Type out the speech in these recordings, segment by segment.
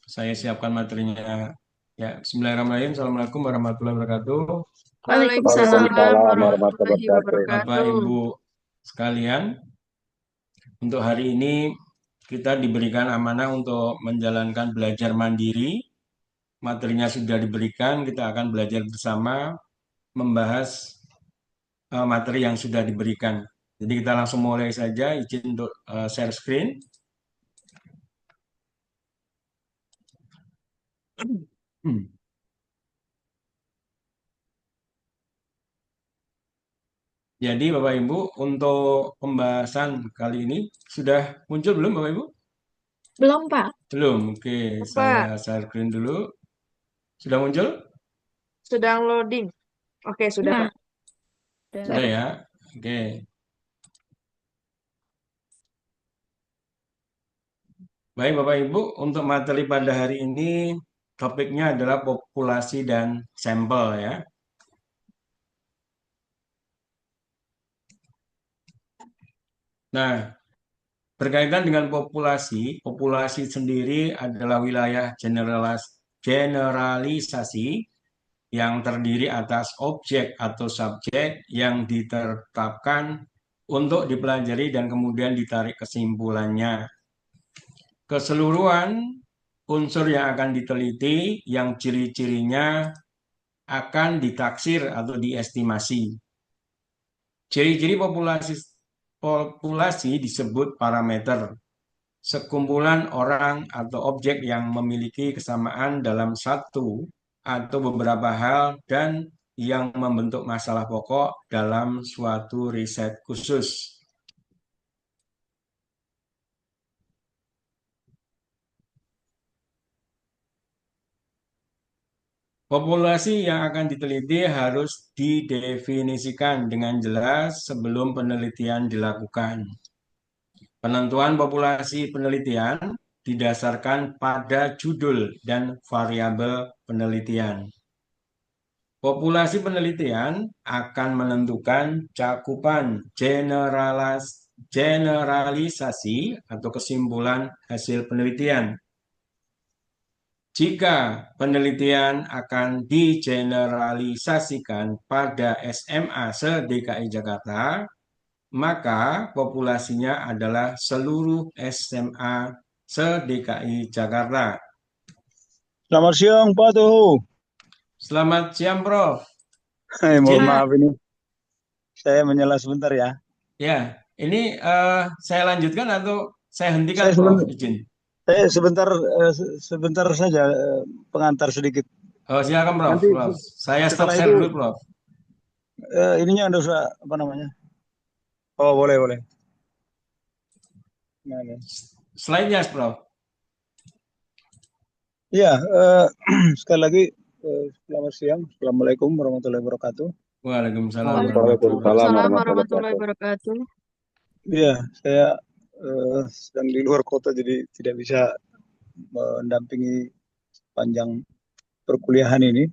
Saya siapkan materinya. Ya, Bismillahirrahmanirrahim. Assalamualaikum warahmatullahi wabarakatuh. Waalaikumsalam Waalaikumsalam warahmatullahi warahmatullahi wabarakatuh. Bapak, wabarakatuh. Ibu sekalian, untuk hari ini kita diberikan amanah untuk menjalankan belajar mandiri. Materinya sudah diberikan, kita akan belajar bersama membahas materi yang sudah diberikan. Jadi kita langsung mulai saja, izin untuk share screen. Hmm. Jadi Bapak Ibu, untuk pembahasan kali ini sudah muncul belum Bapak Ibu? Belum, Pak. Belum. Oke, saya Pak, share screen dulu. Sudah muncul? sedang loading. Oke, sudah, Nah, Pak. Sudah udah. ya. Oke. Baik Bapak Ibu, untuk materi pada hari ini topiknya adalah populasi dan sampel ya. Nah, berkaitan dengan populasi, populasi sendiri adalah wilayah generalisasi yang terdiri atas objek atau subjek yang ditetapkan untuk dipelajari dan kemudian ditarik kesimpulannya. Keseluruhan unsur yang akan diteliti yang ciri-cirinya akan ditaksir atau diestimasi. Ciri-ciri populasi disebut parameter, sekumpulan orang atau objek yang memiliki kesamaan dalam satu atau beberapa hal dan yang membentuk masalah pokok dalam suatu riset khusus. Populasi yang akan diteliti harus didefinisikan dengan jelas sebelum penelitian dilakukan. Penentuan populasi penelitian didasarkan pada judul dan variabel penelitian. Populasi penelitian akan menentukan cakupan generalisasi atau kesimpulan hasil penelitian. Jika penelitian akan digeneralisasikan pada SMA se-DKI Jakarta, maka populasinya adalah seluruh SMA se-DKI Jakarta. Selamat siang Pak Tuhu. Selamat siang, Prof. Mohon Izin, Pak, maaf ini saya menyela sebentar ya. ya, ini saya lanjutkan atau saya hentikan, Saya Prof. sebentar, Izin. saya sebentar saja pengantar sedikit. Oh, silakan, Prof. Nanti Prof. Saya stop setelah share itu dulu, Prof. ininya Anda usah apa namanya? Oh boleh boleh. Nah, ini. Slide-nya, Prof. Ya sekali lagi selamat siang. Assalamualaikum warahmatullahi wabarakatuh. Waalaikumsalam warahmatullahi Waalaikumsalam wabarakatuh. Waalaikumsalam warahmatullahi warahmatullahi wabarakatuh. wabarakatuh. Ya saya sedang di luar kota jadi tidak bisa mendampingi panjang perkuliahan ini.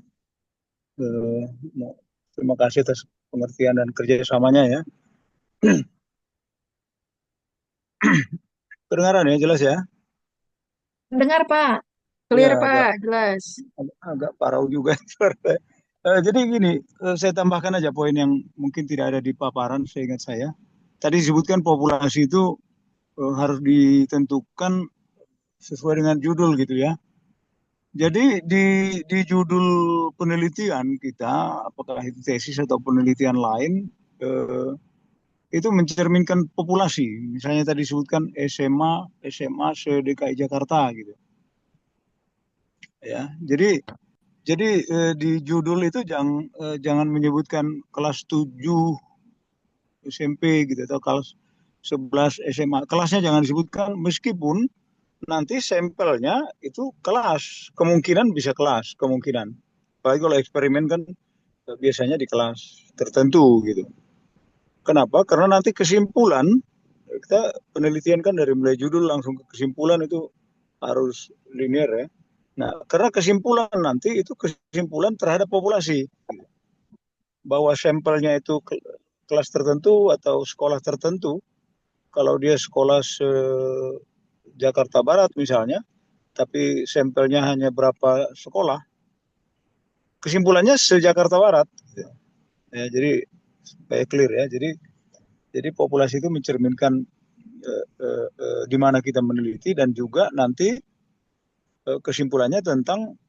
Eh, Terima kasih atas pengertian dan kerjasamanya ya. Kedengaran ya, jelas ya? Dengar, Pak. Clear, Ya, Pak. Jelas. agak parau juga suara saya. Jadi gini, saya tambahkan aja poin yang mungkin tidak ada di paparan, seingat saya. Tadi disebutkan populasi itu harus ditentukan sesuai dengan judul gitu ya. Jadi di judul penelitian kita, apakah itu tesis atau penelitian lain, eh, itu mencerminkan populasi. Misalnya tadi disebutkan SMA se-DKI Jakarta gitu ya. Jadi di judul itu jangan menyebutkan kelas 7 SMP gitu atau kelas 11 SMA. Kelasnya jangan disebutkan meskipun nanti sampelnya itu kelas. Kemungkinan bisa kelas, kemungkinan. Apalagi kalau eksperimen kan biasanya di kelas tertentu gitu. Kenapa? Karena nanti kesimpulan kita penelitian kan dari mulai judul langsung ke kesimpulan itu harus linear ya. Nah, karena kesimpulan nanti itu kesimpulan terhadap populasi bahwa sampelnya itu kelas tertentu atau sekolah tertentu. Kalau dia sekolah se Jakarta Barat misalnya, tapi sampelnya hanya berapa sekolah. Kesimpulannya se-Jakarta Barat. Ya, jadi supaya clear ya. Jadi populasi itu mencerminkan di mana kita meneliti dan juga nanti kesimpulannya tentang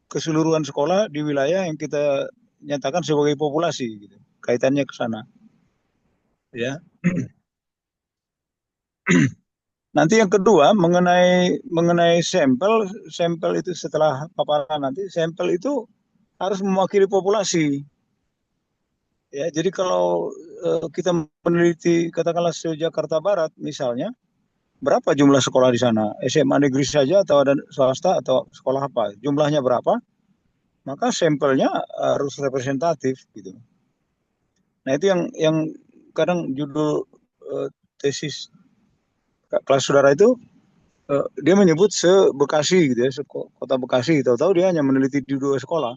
keseluruhan sekolah di wilayah yang kita nyatakan sebagai populasi, gitu. Kaitannya ke sana. Ya. Nanti yang kedua mengenai sampel itu setelah paparan nanti sampel itu harus mewakili populasi. Ya, jadi kalau kita meneliti katakanlah se-Jakarta Barat misalnya, berapa jumlah sekolah di sana? SMA negeri saja atau ada swasta atau sekolah apa? Jumlahnya berapa? Maka sampelnya harus representatif gitu. Nah, itu yang kadang judul tesis kelas saudara itu dia menyebut se-Bekasi gitu ya, kota Bekasi. Tahu-tahu dia hanya meneliti di 2 sekolah.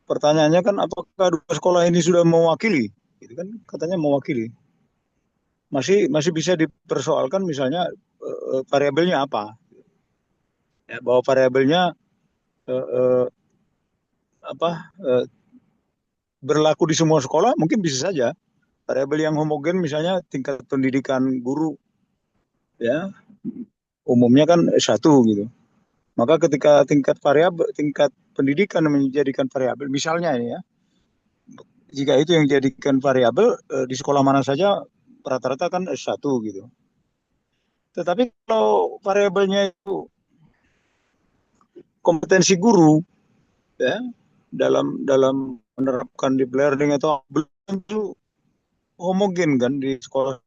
Pertanyaannya kan apakah 2 sekolah ini sudah mewakili? Gitu kan katanya mewakili. Masih bisa dipersoalkan misalnya variabelnya apa? Ya, bahwa variabelnya eh, eh, apa berlaku di semua sekolah mungkin bisa saja. Variabel yang homogen misalnya tingkat pendidikan guru ya umumnya kan S1 gitu. Maka ketika tingkat pendidikan menjadikan variabel misalnya ini ya, jika itu yang dijadikan variabel di sekolah mana saja rata-rata kan S1 gitu. Tetapi kalau variabelnya itu kompetensi guru ya dalam menerapkan deep learning atau belum tentu homogen kan di sekolah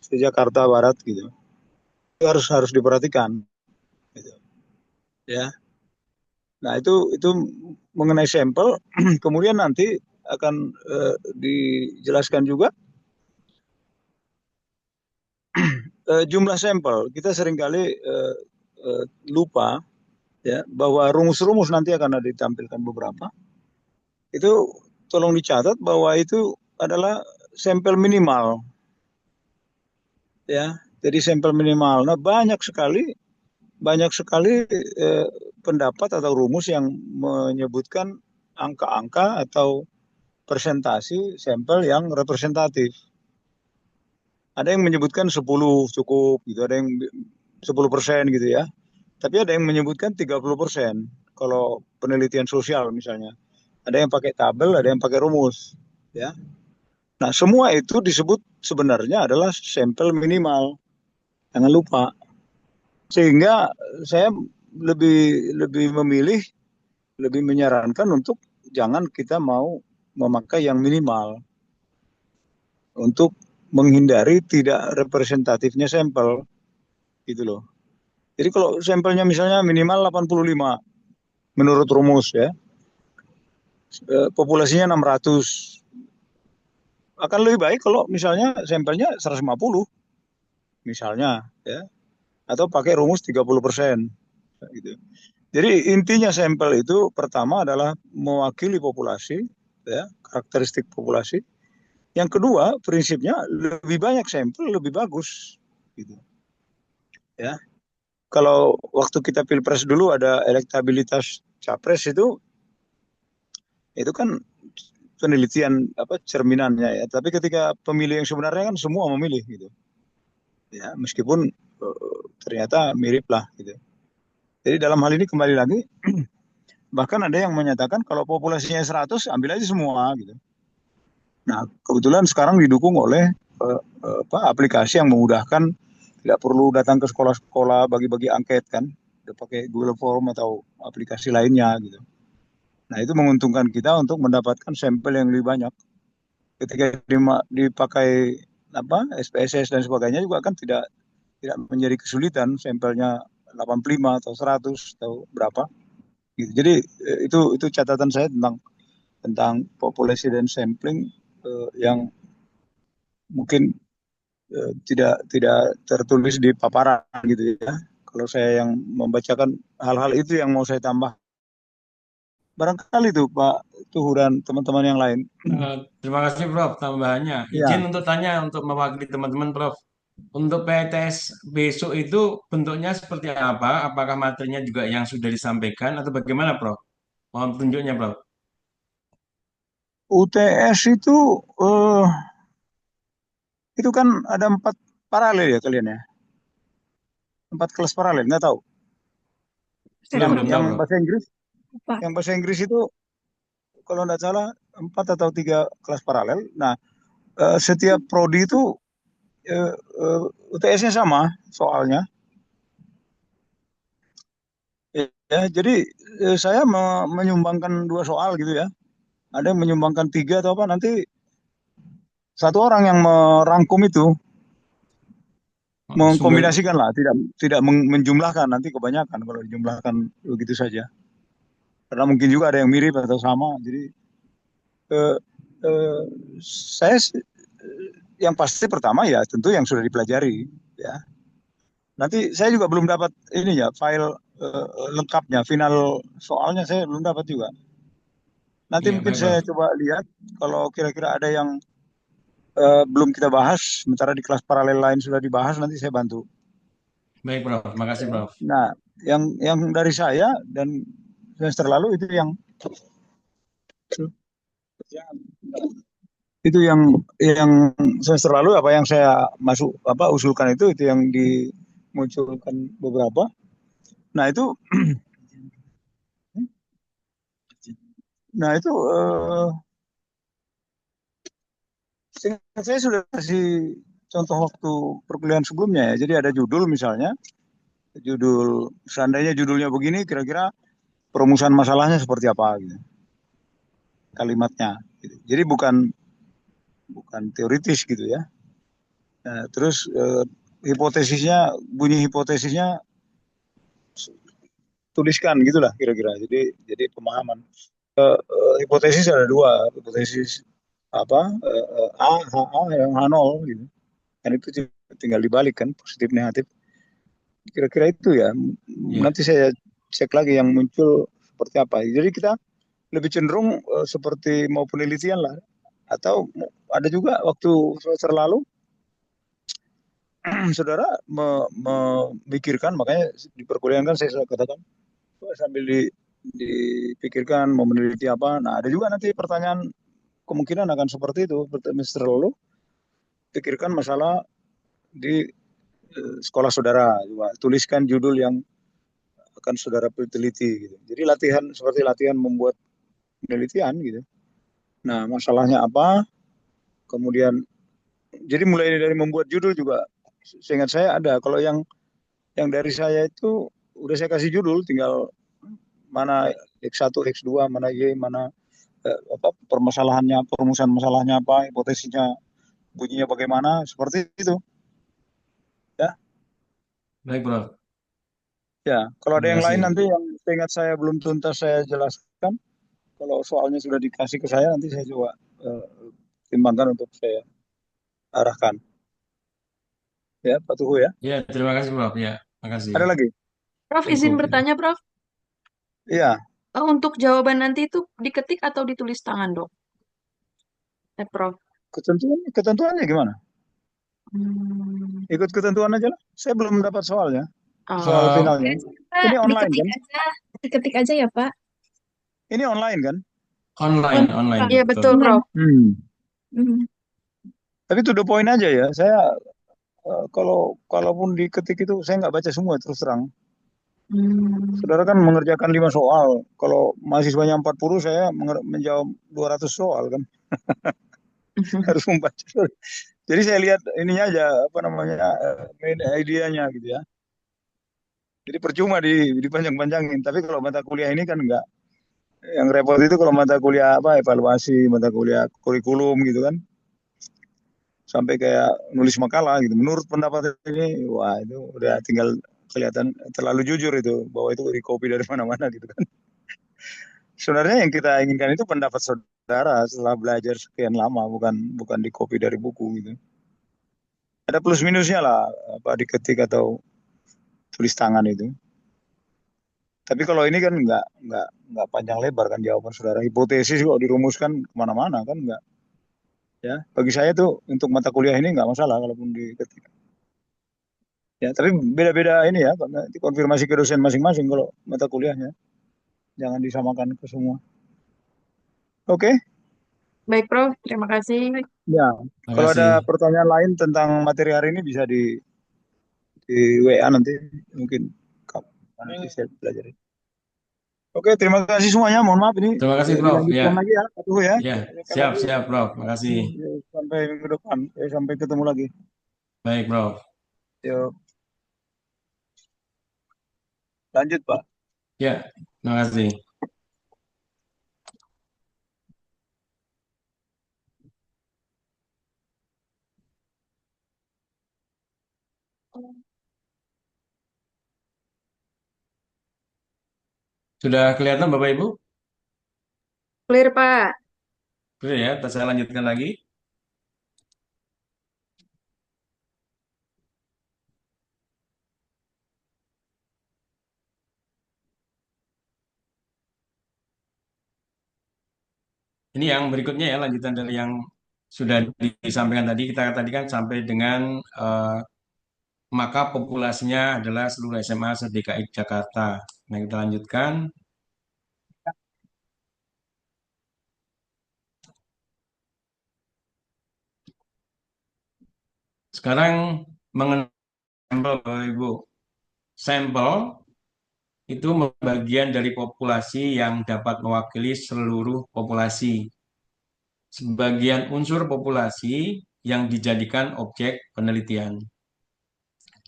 di Jakarta Barat gitu. Itu harus diperhatikan gitu. Ya. Nah, itu mengenai sampel kemudian nanti akan dijelaskan juga jumlah sampel. Kita seringkali lupa ya bahwa rumus-rumus nanti akan ditampilkan beberapa. Itu tolong dicatat bahwa itu adalah sampel minimal. Ya. Jadi sampel minimal. Nah, banyak sekali pendapat atau rumus yang menyebutkan angka-angka atau presentasi sampel yang representatif. Ada yang menyebutkan 10 cukup gitu, ada yang 10% gitu ya. Tapi ada yang menyebutkan 30% kalau penelitian sosial misalnya. Ada yang pakai tabel, ada yang pakai rumus, ya. Nah, semua itu disebut sebenarnya adalah sampel minimal. Jangan lupa. Sehingga saya lebih memilih, lebih menyarankan untuk jangan kita mau memakai yang minimal untuk menghindari tidak representatifnya sampel gitu loh. Jadi kalau sampelnya misalnya minimal 85 menurut rumus ya, populasinya 600, akan lebih baik kalau misalnya sampelnya 150 misalnya ya, atau pakai rumus 30% gitu. Jadi intinya sampel itu pertama adalah mewakili populasi ya, karakteristik populasi. Yang kedua, prinsipnya lebih banyak sampel lebih bagus gitu. Ya. Kalau waktu kita Pilpres dulu ada elektabilitas capres itu kan penelitian apa cerminannya ya. Tapi ketika pemilih yang sebenarnya kan semua memilih gitu. Ya, meskipun ternyata mirip lah gitu. Jadi dalam hal ini kembali lagi bahkan ada yang menyatakan kalau populasinya 100 ambil aja semua gitu. Nah, kebetulan sekarang didukung oleh aplikasi yang memudahkan tidak perlu datang ke sekolah-sekolah bagi-bagi angket kan. Udah pakai Google Form atau aplikasi lainnya gitu. Nah, itu menguntungkan kita untuk mendapatkan sampel yang lebih banyak. Ketika dipakai SPSS dan sebagainya juga kan tidak menjadi kesulitan sampelnya 85 atau 100 atau berapa. Gitu. Jadi itu catatan saya tentang populasi dan sampling yang mungkin tidak tertulis di paparan gitu ya. Kalau saya yang membacakan hal-hal itu yang mau saya tambah. Barangkali tuh Pak Tuhu dan teman-teman yang lain. Terima kasih Prof tambahannya. Ya, Izin untuk tanya untuk mewakili teman-teman Prof. Untuk PTS besok itu bentuknya seperti apa? Apakah materinya juga yang sudah disampaikan atau bagaimana, Prof? Mohon tunjuknya, Prof. UTS eh, itu kan ada 4 paralel ya kalian ya, 4 kelas paralel, nggak tahu. Saya Belum, kurang belum Yang tahu, Prof. bahasa Inggris, lupa. yang bahasa Inggris itu kalau nggak salah 4 atau 3 kelas paralel. Nah, setiap prodi itu eh, UTS-nya sama soalnya. Ya, jadi saya menyumbangkan 2 soal gitu ya. Ada yang menyumbangkan 3 atau apa, nanti satu orang yang merangkum itu Sumber, mengkombinasikan lah, tidak tidak menjumlahkan, nanti kebanyakan kalau dijumlahkan begitu saja. Karena mungkin juga ada yang mirip atau sama. Jadi eh, eh, saya yang pasti pertama ya tentu yang sudah dipelajari ya. Nanti saya juga belum dapat ini ya, file lengkapnya, final soalnya saya belum dapat juga. Nanti ya mungkin baik, saya Prof. coba lihat kalau kira-kira ada yang belum kita bahas, sementara di kelas paralel lain sudah dibahas, nanti saya bantu. Baik, Prof. Makasih, Ya. Prof. Nah, yang dari saya dan semester lalu itu yang semester lalu apa yang saya masuk apa usulkan itu yang dimunculkan beberapa. Nah itu, nah itu saya sudah kasih contoh waktu perkuliahan sebelumnya ya. Jadi ada judul misalnya, seandainya judulnya begini, kira-kira perumusan masalahnya seperti apa gitu, kalimatnya. Gitu. Jadi bukan bukan teoritis gitu ya. Nah, terus bunyi hipotesisnya tuliskan gitulah kira-kira. Jadi pemahaman. Hipotesis ada dua, hipotesis apa A, HA, yang H0 gitu. Kan itu tinggal dibalik kan, positif negatif. Kira-kira itu ya. Ya, Nanti saya cek lagi yang muncul seperti apa. Jadi kita lebih cenderung seperti mau penelitian lah. Atau ada juga waktu semester lalu saudara memikirkan, makanya di perkuliahan kan saya katakan sambil dipikirkan mau meneliti apa. Nah ada juga nanti pertanyaan, kemungkinan akan seperti itu semester lalu. Pikirkan masalah di sekolah saudara juga, tuliskan judul yang akan saudara teliti gitu. Jadi latihan seperti latihan membuat penelitian gitu. Nah masalahnya apa, kemudian jadi mulai dari membuat judul juga, seingat saya ada. Kalau yang dari saya itu udah saya kasih judul, tinggal mana X1, X2, mana Y, mana apa permasalahannya, perumusan masalahnya apa, hipotesisnya bunyinya bagaimana, seperti itu ya. baik, Prof. Ya, kalau ada Terima yang lain kasih. nanti yang seingat saya belum tuntas saya jelaskan. Kalau soalnya sudah dikasih ke saya, nanti saya coba eh, timbangkan untuk saya arahkan. Ya, Pak Tuhu ya. Ya, terima kasih, Prof. Ya, makasih. Ada lagi? Prof, izin Cukup itu. bertanya, Prof. Iya, Untuk jawaban nanti itu diketik atau ditulis tangan, dok? Prof. ketentuannya gimana? Hmm. Ikut ketentuan aja lah. Saya belum dapat soalnya, Oh. soal Eh, finalnya. Pak, Ini online diketik kan? aja. Diketik aja ya, Pak. Ini online kan? online, Online, online, Pak. Iya, betul. betul, Prof. Hmm. Hmm. Tapi to the point aja ya. Saya kalaupun diketik itu saya nggak baca semua terus terang. Hmm. Saudara kan mengerjakan 5 soal. Kalau mahasiswanya 40, saya menjawab 200 soal kan. Harus membaca. Jadi saya lihat ininya aja, apa namanya, main idenya gitu ya. Jadi percuma dipanjang-panjangin. Tapi kalau mata kuliah ini kan enggak. Yang repot itu kalau mata kuliah apa, evaluasi, mata kuliah kurikulum gitu kan. Sampai kayak nulis makalah gitu. Menurut pendapat ini, wah itu udah tinggal kelihatan terlalu jujur itu. Bahwa itu di copy dari mana-mana gitu kan. Sebenarnya yang kita inginkan itu pendapat saudara setelah belajar sekian lama, bukan bukan di copy dari buku gitu. Ada plus minusnya lah, apa diketik atau tulis tangan itu. Tapi kalau ini kan nggak panjang lebar kan jawaban saudara. Hipotesis kok dirumuskan kemana-mana kan nggak. Ya, bagi saya tuh untuk mata kuliah ini nggak masalah kalaupun diketik. Ya, tapi beda-beda ini ya, karena konfirmasi ke dosen masing-masing kalau mata kuliahnya. Jangan disamakan ke semua. Oke, Baik, Prof. Terima kasih. ya. Terima Kalau ada kasih. pertanyaan lain tentang materi hari ini bisa di WA nanti mungkin nanti saya pelajari. Oke, terima kasih semuanya. Mohon maaf ini Terima kasih, Prof. Ya, dilanjutkan lagi ya, Atuh ya. ya, Dilanjutkan siap, lagi siap, Prof. Terima kasih. sampai minggu depan. Sampai ketemu lagi. Baik, Prof. Yuk, lanjut Pak. Ya, terima kasih. Sudah kelihatan Bapak Ibu? Clear, Pak. Oke ya, saya lanjutkan lagi. Ini yang berikutnya ya, lanjutan dari yang sudah disampaikan tadi. Kita tadi kan sampai dengan maka populasinya adalah seluruh SMA se-DKI Jakarta. Nah, kita lanjutkan. Sekarang mengenai sampel, Bapak Ibu. Sampel itu bagian dari populasi yang dapat mewakili seluruh populasi. Sebagian unsur populasi yang dijadikan objek penelitian.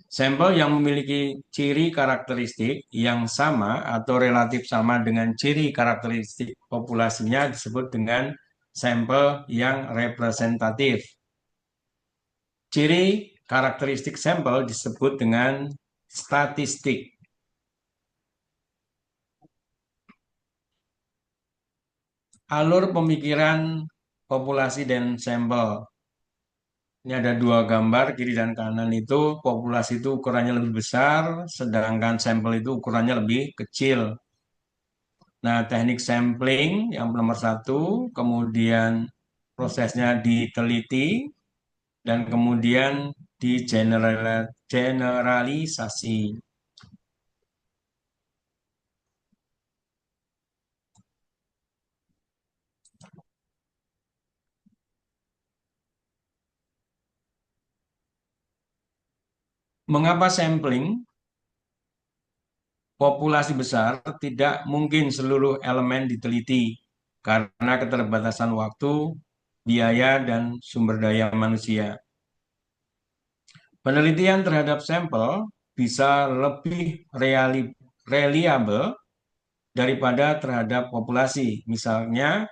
Sampel yang memiliki ciri karakteristik yang sama atau relatif sama dengan ciri karakteristik populasinya disebut dengan sampel yang representatif. Ciri karakteristik sampel disebut dengan statistik. Alur pemikiran populasi dan sampel. Ini ada dua gambar, kiri dan kanan itu populasi itu ukurannya lebih besar, sedangkan sampel itu ukurannya lebih kecil. Nah, teknik sampling yang nomor satu, kemudian prosesnya diteliti, dan kemudian generalisasi. Mengapa sampling? Populasi besar tidak mungkin seluruh elemen diteliti karena keterbatasan waktu, biaya, dan sumber daya manusia. Penelitian terhadap sampel bisa lebih reliable daripada terhadap populasi. Misalnya,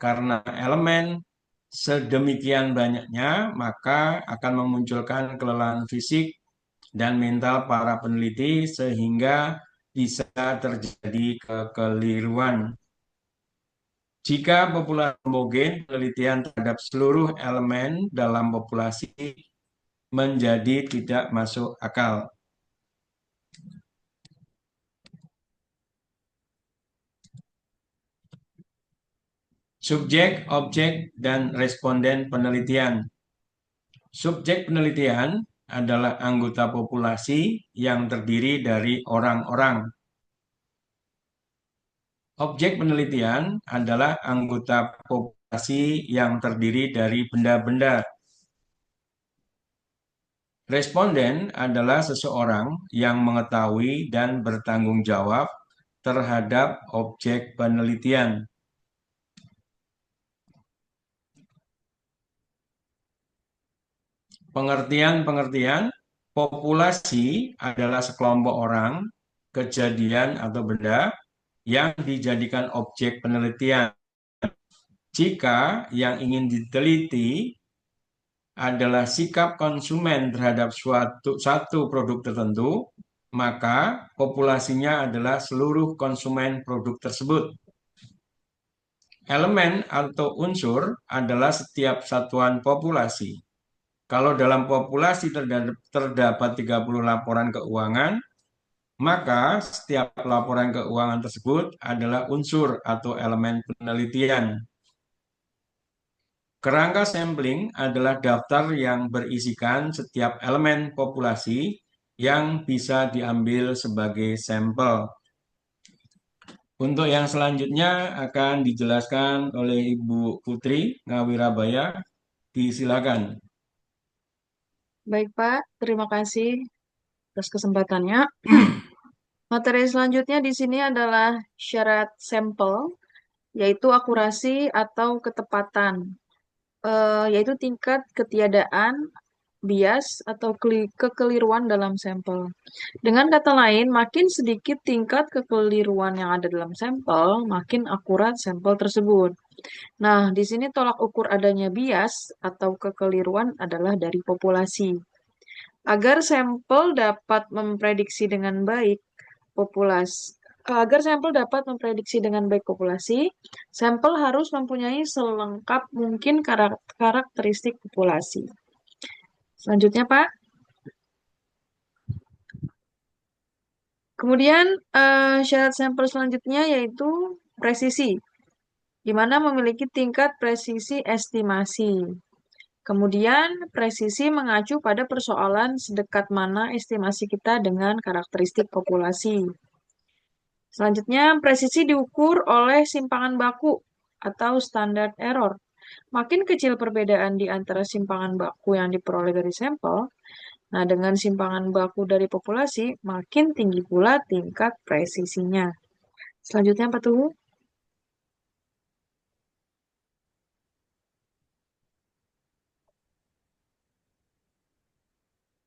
karena elemen sedemikian banyaknya, maka akan memunculkan kelelahan fisik dan mental para peneliti sehingga bisa terjadi kekeliruan. Jika populasi homogen, penelitian terhadap seluruh elemen dalam populasi menjadi tidak masuk akal. Subjek, objek, dan responden penelitian. Subjek penelitian adalah anggota populasi yang terdiri dari orang-orang. Objek penelitian adalah anggota populasi yang terdiri dari benda-benda. Responden adalah seseorang yang mengetahui dan bertanggung jawab terhadap objek penelitian. Pengertian-pengertian, populasi adalah sekelompok orang, kejadian atau benda yang dijadikan objek penelitian. Jika yang ingin diteliti adalah sikap konsumen terhadap satu produk tertentu, maka populasinya adalah seluruh konsumen produk tersebut. Elemen atau unsur adalah setiap satuan populasi. Kalau dalam populasi terdapat 30 laporan keuangan, maka setiap laporan keuangan tersebut adalah unsur atau elemen penelitian. Kerangka sampling adalah daftar yang berisikan setiap elemen populasi yang bisa diambil sebagai sampel. Untuk yang selanjutnya akan dijelaskan oleh Ibu Putri Ngawirabaya. Disilakan. Baik, Pak. Terima kasih atas kesempatannya. Materi selanjutnya di sini adalah syarat sampel, yaitu akurasi atau ketepatan, yaitu tingkat ketiadaan, bias, atau kekeliruan dalam sampel. Dengan kata lain, makin sedikit tingkat kekeliruan yang ada dalam sampel, makin akurat sampel tersebut. Nah, di sini tolak ukur adanya bias atau kekeliruan adalah dari populasi. Agar sampel dapat memprediksi dengan baik populasi, sampel harus mempunyai selengkap mungkin karakteristik populasi. Selanjutnya, Pak. Kemudian syarat sampel selanjutnya yaitu presisi, di mana memiliki tingkat presisi estimasi. Kemudian presisi mengacu pada persoalan sedekat mana estimasi kita dengan karakteristik populasi. Selanjutnya, presisi diukur oleh simpangan baku atau standard error. Makin kecil perbedaan di antara simpangan baku yang diperoleh dari sampel, nah dengan simpangan baku dari populasi, makin tinggi pula tingkat presisinya. Selanjutnya apa tuh?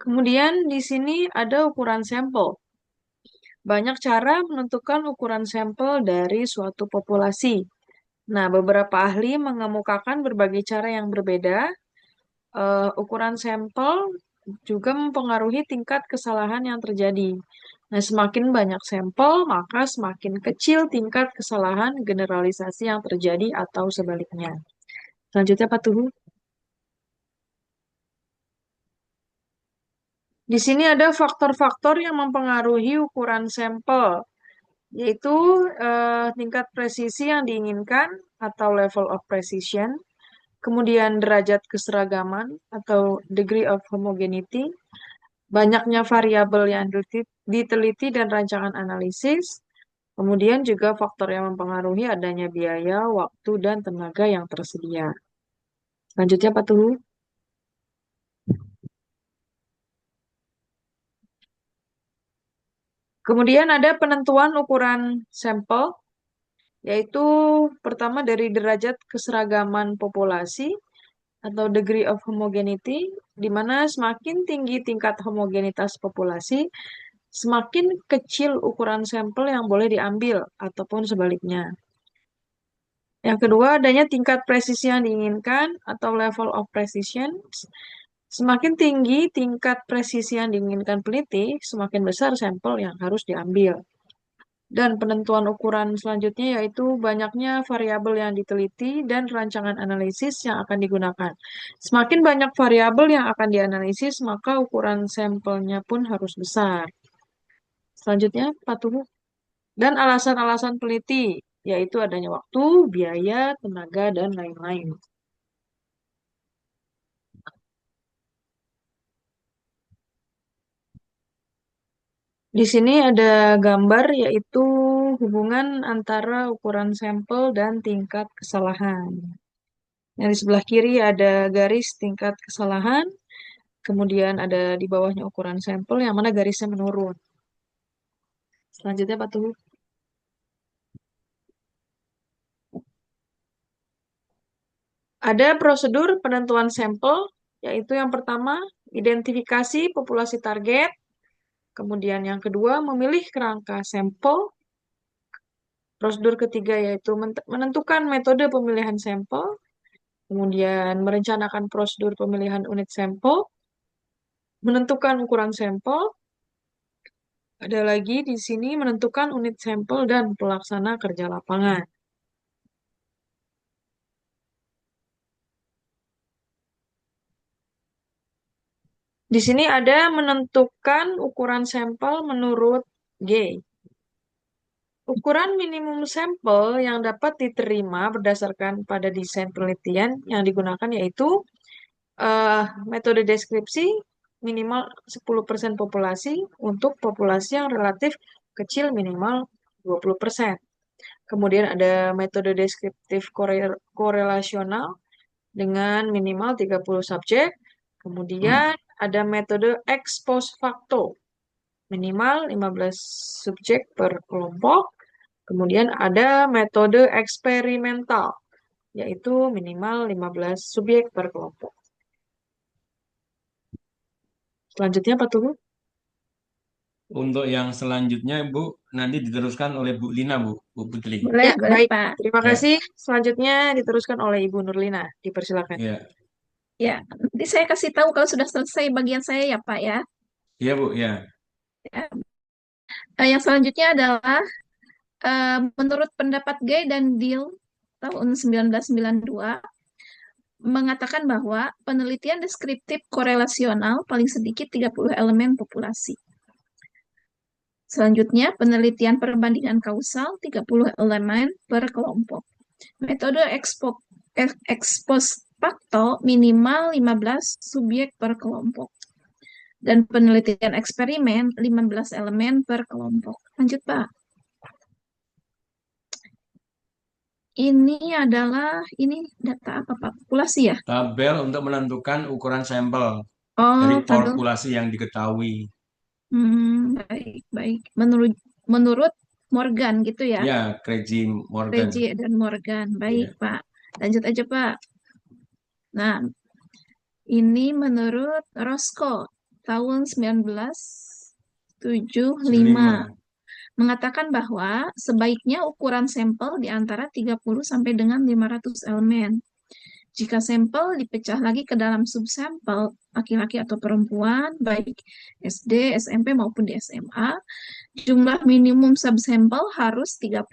Kemudian di sini ada ukuran sampel. Banyak cara menentukan ukuran sampel dari suatu populasi. Nah, beberapa ahli mengemukakan berbagai cara yang berbeda. Ukuran sampel juga mempengaruhi tingkat kesalahan yang terjadi. Nah, semakin banyak sampel, maka semakin kecil tingkat kesalahan generalisasi yang terjadi atau sebaliknya. Selanjutnya, Pak Tuhu. Di sini ada faktor-faktor yang mempengaruhi ukuran sampel, yaitu tingkat presisi yang diinginkan atau level of precision, kemudian derajat keseragaman atau degree of homogeneity, banyaknya variabel yang diteliti dan rancangan analisis, kemudian juga faktor yang mempengaruhi adanya biaya, waktu, dan tenaga yang tersedia. Selanjutnya, Pak Tuhu. Kemudian ada penentuan ukuran sampel, yaitu pertama dari derajat keseragaman populasi atau degree of homogeneity, di mana semakin tinggi tingkat homogenitas populasi, semakin kecil ukuran sampel yang boleh diambil, ataupun sebaliknya. Yang kedua, adanya tingkat presisi yang diinginkan atau level of precision. Semakin tinggi tingkat presisi yang diinginkan peneliti, semakin besar sampel yang harus diambil. Dan penentuan ukuran selanjutnya yaitu banyaknya variabel yang diteliti dan rancangan analisis yang akan digunakan. Semakin banyak variabel yang akan dianalisis, maka ukuran sampelnya pun harus besar. Selanjutnya, patuh. Dan alasan-alasan peneliti, yaitu adanya waktu, biaya, tenaga, dan lain-lain. Di sini ada gambar, yaitu hubungan antara ukuran sampel dan tingkat kesalahan. Yang di sebelah kiri ada garis tingkat kesalahan, kemudian ada di bawahnya ukuran sampel, yang mana garisnya menurun. Selanjutnya, Pak Tuhu. Ada prosedur penentuan sampel, yaitu yang pertama, identifikasi populasi target. Kemudian yang kedua, memilih kerangka sampel. Prosedur ketiga yaitu menentukan metode pemilihan sampel. Kemudian merencanakan prosedur pemilihan unit sampel. Menentukan ukuran sampel. Ada lagi di sini menentukan unit sampel dan pelaksana kerja lapangan. Di sini ada menentukan ukuran sampel menurut G. Ukuran minimum sampel yang dapat diterima berdasarkan pada desain penelitian yang digunakan yaitu metode deskripsi, minimal 10% populasi untuk populasi yang relatif kecil minimal 20%. Kemudian ada metode deskriptif korelasional dengan minimal 30 subjek. Kemudian ada metode ex post facto, minimal 15 subjek per kelompok. Kemudian ada metode eksperimental, yaitu minimal 15 subjek per kelompok. Selanjutnya apa tuh, Bu? Untuk yang selanjutnya, Bu, nanti diteruskan oleh Bu Lina, Bu Putri. Boleh, Ya, boleh baik. Pak. Terima Ya, kasih. Selanjutnya diteruskan oleh Ibu Nurlina. Dipersilakan. ya, Ya, nanti saya kasih tahu kalau sudah selesai bagian saya ya Pak ya. ya, Bu, ya. Ya. Yang selanjutnya adalah menurut pendapat Gay dan Deal tahun 1992 mengatakan bahwa penelitian deskriptif korelasional paling sedikit 30 elemen populasi. Selanjutnya, penelitian perbandingan kausal 30 elemen per kelompok. Metode ex post facto minimal 15 subjek per kelompok. Dan penelitian eksperimen 15 elemen per kelompok. Lanjut, Pak. Ini data apa, Pak? Populasi ya? Tabel untuk menentukan ukuran sampel dari Oh, tabel. populasi yang diketahui. Baik, baik. Menurut Morgan gitu ya? Ya, Krejci Morgan. Krejci dan Morgan. Baik, Ya. Pak. Lanjut aja, Pak. Nah, ini menurut Roscoe tahun 1975 mengatakan bahwa sebaiknya ukuran sampel di antara 30 sampai dengan 500 elemen. Jika sampel dipecah lagi ke dalam subsampel laki-laki atau perempuan, baik SD, SMP maupun di SMA, jumlah minimum subsampel harus 30.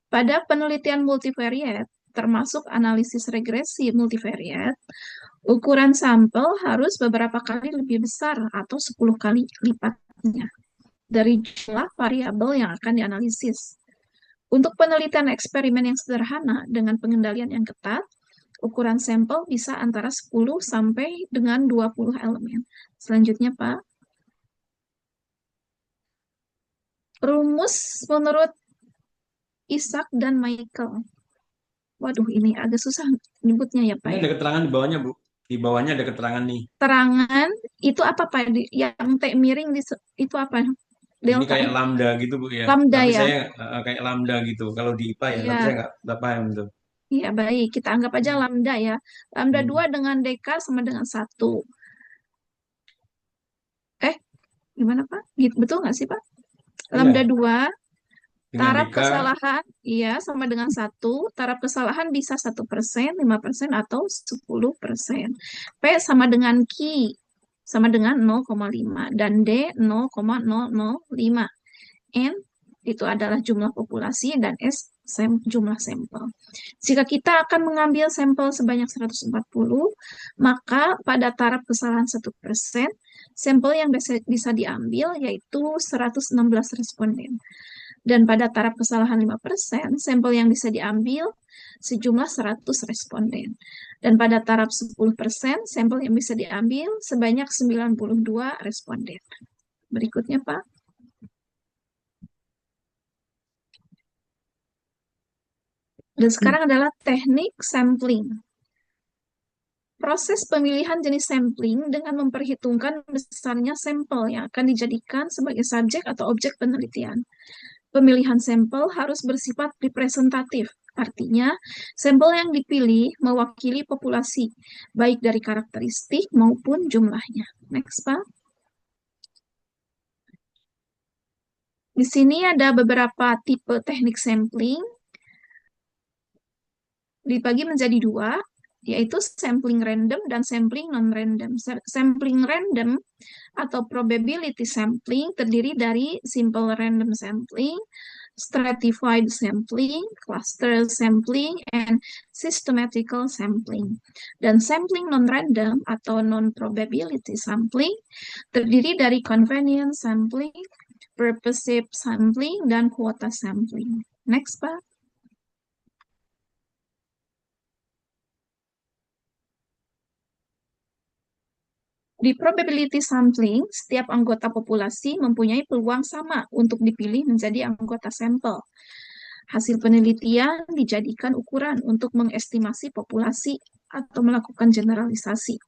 Pada penelitian multivariate, termasuk analisis regresi multivariate, ukuran sampel harus beberapa kali lebih besar atau 10 kali lipatnya dari jumlah variabel yang akan dianalisis. Untuk penelitian eksperimen yang sederhana dengan pengendalian yang ketat, ukuran sampel bisa antara 10 sampai dengan 20 elemen. Selanjutnya, Pak. Rumus menurut Isaac dan Michael. Waduh, ini agak susah nyebutnya ya, Pak. Ini ada keterangan di bawahnya, Bu. Di bawahnya ada keterangan nih. Keterangan itu apa, Pak? Yang T miring itu apa? Ini Delta. kayak lambda gitu, Bu, ya. Lambda Tapi ya. saya kayak lambda gitu. Kalau di IPA ya, Iya. tapi saya nggak paham tuh. Iya, baik. Kita anggap aja lambda ya. Lambda 2 dengan DK sama dengan 1. Gimana, Pak? Gitu, betul nggak sih, Pak? Lambda 2, Dengan taraf DK, kesalahan, iya, sama dengan 1. Taraf kesalahan bisa 1%, 5%, atau 10%. P sama dengan Q, sama dengan 0,5. Dan D, 0,005. N itu adalah jumlah populasi, dan S jumlah sampel. Jika kita akan mengambil sampel sebanyak 140, maka pada taraf kesalahan 1%, sampel yang bisa diambil yaitu 116 responden. Dan pada taraf kesalahan 5%, sampel yang bisa diambil sejumlah 100 responden. Dan pada taraf 10%, sampel yang bisa diambil sebanyak 92 responden. Berikutnya, Pak. Dan sekarang adalah teknik sampling. Proses pemilihan jenis sampling dengan memperhitungkan besarnya sampel yang akan dijadikan sebagai subjek atau objek penelitian. Pemilihan sampel harus bersifat representatif, artinya sampel yang dipilih mewakili populasi, baik dari karakteristik maupun jumlahnya. Next, Pak. Di sini ada beberapa tipe teknik sampling, dibagi menjadi 2, yaitu sampling random dan sampling non-random. Sampling random atau probability sampling terdiri dari simple random sampling, stratified sampling, cluster sampling, and systematical sampling. Dan sampling non-random atau non-probability sampling terdiri dari convenience sampling, purposive sampling, dan quota sampling. Next, Pak. Di probability sampling, setiap anggota populasi mempunyai peluang sama untuk dipilih menjadi anggota sampel. Hasil penelitian dijadikan ukuran untuk mengestimasi populasi atau melakukan generalisasi.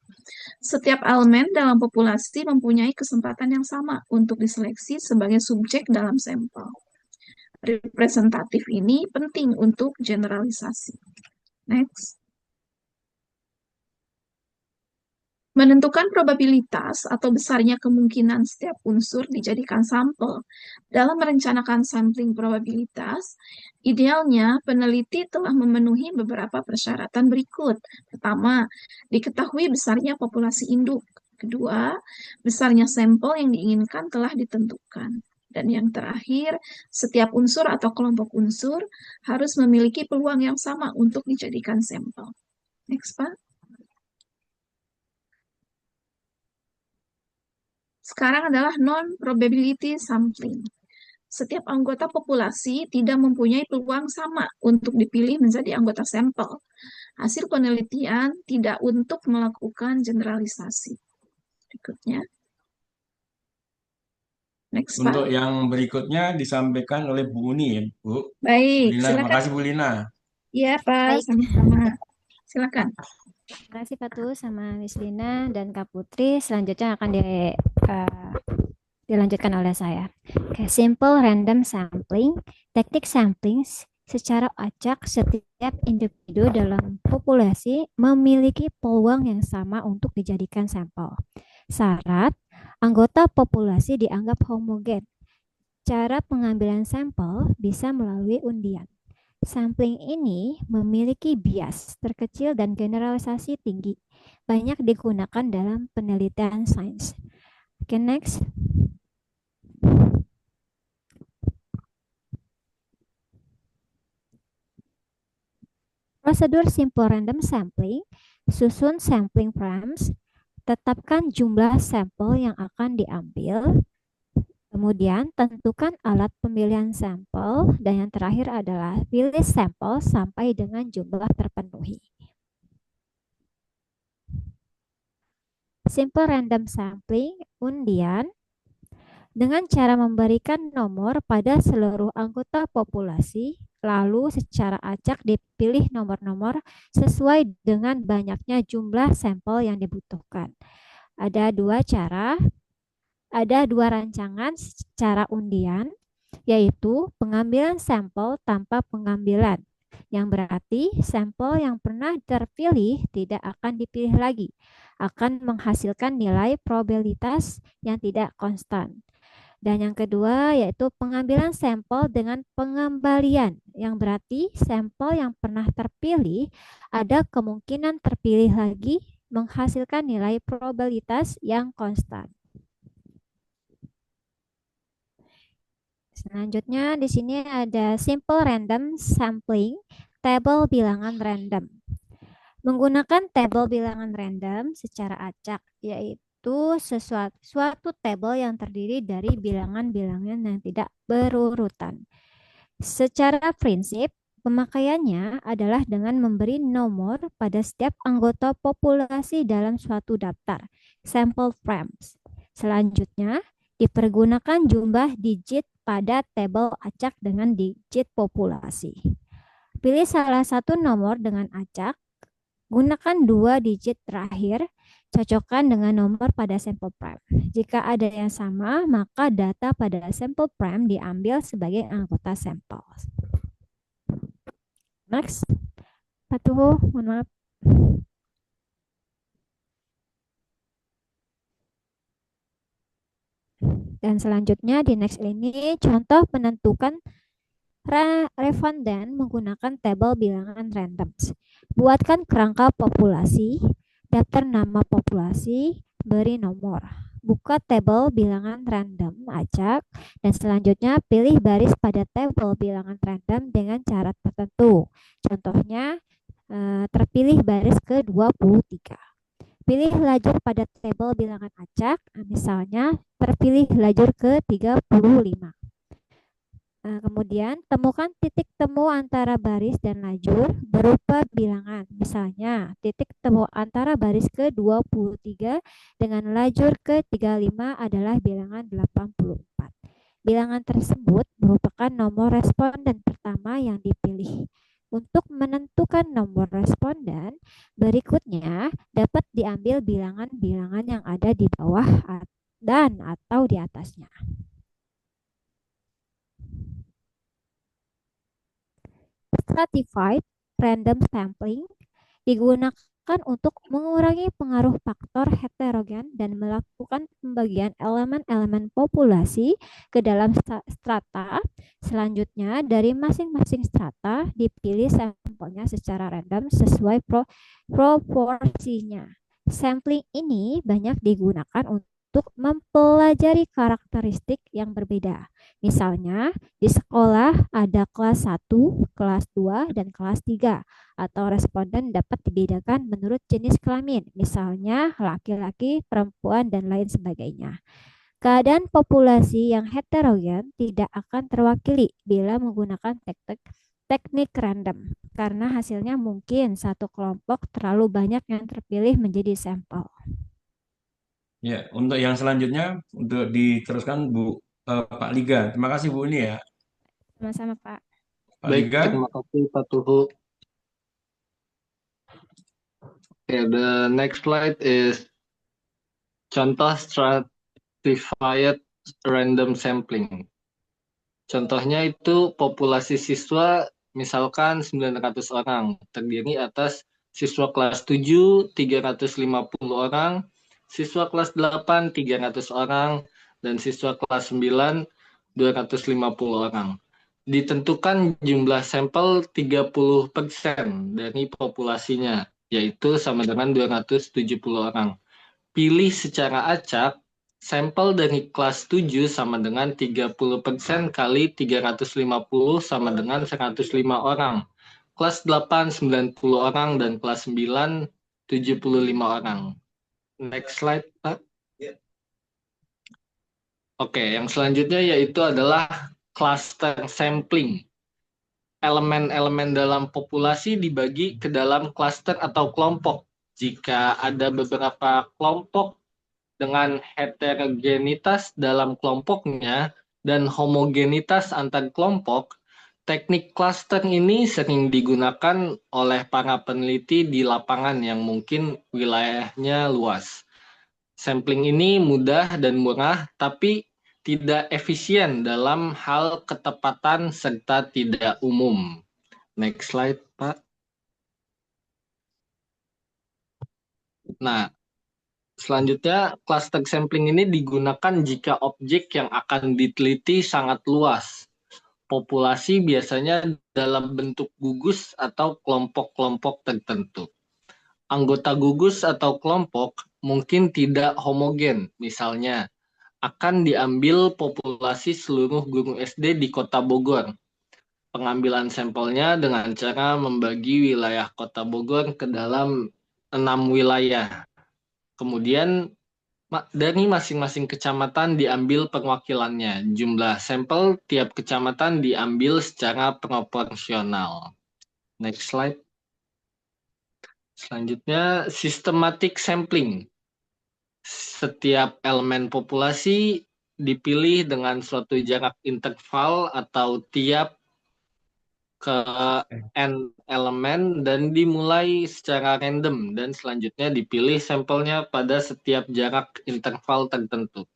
Setiap elemen dalam populasi mempunyai kesempatan yang sama untuk diseleksi sebagai subjek dalam sampel. Representatif ini penting untuk generalisasi. Next. Menentukan probabilitas atau besarnya kemungkinan setiap unsur dijadikan sampel. Dalam merencanakan sampling probabilitas, idealnya peneliti telah memenuhi beberapa persyaratan berikut. Pertama, diketahui besarnya populasi induk. Kedua, besarnya sampel yang diinginkan telah ditentukan. Dan yang terakhir, setiap unsur atau kelompok unsur harus memiliki peluang yang sama untuk dijadikan sampel. Next, Pak. Sekarang adalah non-probability sampling. Setiap anggota populasi tidak mempunyai peluang sama untuk dipilih menjadi anggota sampel. Hasil penelitian tidak untuk melakukan generalisasi. Berikutnya. Next, Pak. Untuk yang berikutnya disampaikan oleh Bu Uni, ya, Bu. Baik, Lina, silakan. makasih Bu Lina. Iya, Pak, Baik. sama-sama. Silakan. Terima kasih Pak Tu sama Miss Lina dan Kak Putri. Selanjutnya akan dilanjutkan oleh saya. Oke, simple random sampling. Teknik sampling secara acak setiap individu dalam populasi memiliki peluang yang sama untuk dijadikan sampel. Syarat, anggota populasi dianggap homogen. Cara pengambilan sampel bisa melalui undian. Sampling ini memiliki bias terkecil dan generalisasi tinggi. Banyak digunakan dalam penelitian sains. Oke, next. Prosedur simple random sampling, susun sampling frames, tetapkan jumlah sampel yang akan diambil, kemudian tentukan alat pemilihan sampel, dan yang terakhir adalah pilih sampel sampai dengan jumlah terpenuhi. Simple random sampling, undian, dengan cara memberikan nomor pada seluruh anggota populasi, lalu secara acak dipilih nomor-nomor sesuai dengan banyaknya jumlah sampel yang dibutuhkan. Ada dua cara. Ada dua rancangan secara undian, yaitu pengambilan sampel tanpa pengambilan, yang berarti sampel yang pernah terpilih tidak akan dipilih lagi, akan menghasilkan nilai probabilitas yang tidak konstan. Dan yang kedua yaitu pengambilan sampel dengan pengembalian, yang berarti sampel yang pernah terpilih ada kemungkinan terpilih lagi, menghasilkan nilai probabilitas yang konstan. Selanjutnya di sini ada simple random sampling, tabel bilangan random. Menggunakan tabel bilangan random secara acak, yaitu suatu tabel yang terdiri dari bilangan-bilangan yang tidak berurutan. Secara prinsip, pemakaiannya adalah dengan memberi nomor pada setiap anggota populasi dalam suatu daftar, sample frames. Selanjutnya, dipergunakan jumlah digit pada tabel acak dengan digit populasi. Pilih salah satu nomor dengan acak, gunakan dua digit terakhir, cocokkan dengan nomor pada sampel prime. Jika ada yang sama, maka data pada sampel prime diambil sebagai anggota sampel. Next. Patuh, mohon maaf. Dan selanjutnya di next ini contoh menentukan responden menggunakan tabel bilangan random. Buatkan kerangka populasi, daftar nama populasi, beri nomor. Buka tabel bilangan random acak dan selanjutnya pilih baris pada tabel bilangan random dengan cara tertentu. Contohnya terpilih baris ke-23. Pilih lajur pada tabel bilangan acak, misalnya terpilih lajur ke-35. Kemudian temukan titik temu antara baris dan lajur berupa bilangan. Misalnya, titik temu antara baris ke-23 dengan lajur ke-35 adalah bilangan 84. Bilangan tersebut merupakan nomor responden pertama yang dipilih. Untuk menentukan nomor responden, berikutnya dapat diambil bilangan-bilangan yang ada di bawah dan atau di atasnya. Stratified random sampling digunakan untuk mengurangi pengaruh faktor heterogen dan melakukan pembagian elemen-elemen populasi ke dalam strata. Selanjutnya, dari masing-masing strata dipilih sampelnya secara random sesuai proporsinya. Sampling ini banyak digunakan untuk mempelajari karakteristik yang berbeda. Misalnya, di sekolah ada kelas 1, kelas 2, dan kelas 3, atau responden dapat dibedakan menurut jenis kelamin, misalnya laki-laki, perempuan, dan lain sebagainya. Keadaan populasi yang heterogen tidak akan terwakili bila menggunakan teknik random, karena hasilnya mungkin satu kelompok terlalu banyak yang terpilih menjadi sampel. Ya, untuk yang selanjutnya untuk diteruskan Pak Liga. Terima kasih Bu ini ya. Sama-sama, Pak. Pak Baik, Liga. terima kasih Pak Tuhu. Okay, the next slide is contoh stratified random sampling. Contohnya itu populasi siswa misalkan 900 orang, terdiri atas siswa kelas 7 350 orang, siswa kelas 8 300 orang, dan siswa kelas 9 250 orang. Ditentukan jumlah sampel 30% dari populasinya, yaitu sama dengan 270 orang. Pilih secara acak, sampel dari kelas 7 sama dengan 30% kali 350 sama dengan 105 orang. Kelas 8 90 orang dan kelas 9 75 orang. Next slide, Pak. Oke, yang selanjutnya yaitu adalah cluster sampling. Elemen-elemen dalam populasi dibagi ke dalam klaster atau kelompok. Jika ada beberapa kelompok dengan heterogenitas dalam kelompoknya dan homogenitas antar kelompok, teknik cluster ini sering digunakan oleh para peneliti di lapangan yang mungkin wilayahnya luas. Sampling ini mudah dan murah, tapi tidak efisien dalam hal ketepatan serta tidak umum. Next slide, Pak. Nah, selanjutnya, cluster sampling ini digunakan jika objek yang akan diteliti sangat luas. Populasi biasanya dalam bentuk gugus atau kelompok-kelompok tertentu. Anggota gugus atau kelompok mungkin tidak homogen, misalnya akan diambil populasi seluruh guru SD di Kota Bogor. Pengambilan sampelnya dengan cara membagi wilayah Kota Bogor ke dalam 6 wilayah. Kemudian dari masing-masing kecamatan diambil perwakilannya. Jumlah sampel tiap kecamatan diambil secara proporsional. Next slide. Selanjutnya, systematic sampling. Setiap elemen populasi dipilih dengan suatu jarak interval atau tiap ke n elemen dan dimulai secara random dan selanjutnya dipilih sampelnya pada setiap jarak interval tertentu.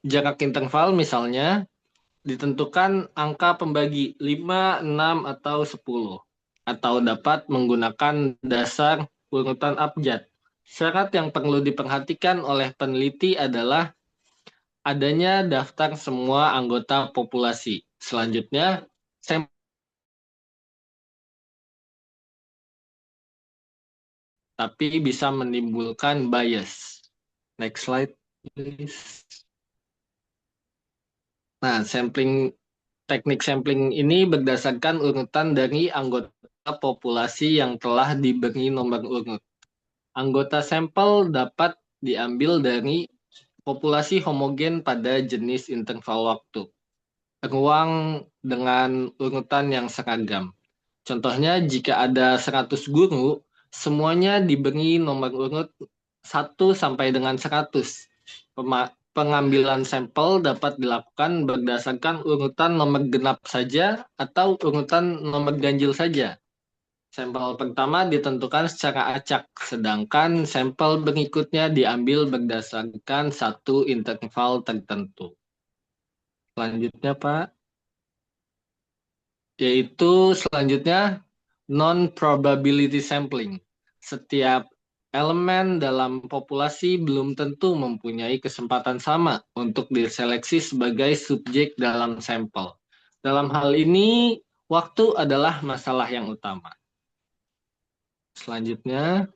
Jarak interval misalnya ditentukan angka pembagi 5, 6, atau 10 atau dapat menggunakan dasar urutan abjad. Syarat yang perlu diperhatikan oleh peneliti adalah adanya daftar semua anggota populasi. Selanjutnya, tapi bisa menimbulkan bias. Next slide, please. Nah, teknik sampling ini berdasarkan urutan dari anggota populasi yang telah diberi nomor urut. Anggota sampel dapat diambil dari populasi homogen pada jenis interval waktu. ruang dengan urutan yang seragam. Contohnya, jika ada 100 guru, semuanya diberi nomor urut 1 sampai dengan 100. Pengambilan sampel dapat dilakukan berdasarkan urutan nomor genap saja atau urutan nomor ganjil saja. Sampel pertama ditentukan secara acak, sedangkan sampel berikutnya diambil berdasarkan satu interval tertentu. Selanjutnya, Pak, yaitu selanjutnya non-probability sampling. Setiap elemen dalam populasi belum tentu mempunyai kesempatan sama untuk diseleksi sebagai subjek dalam sampel. Dalam hal ini, waktu adalah masalah yang utama. Selanjutnya,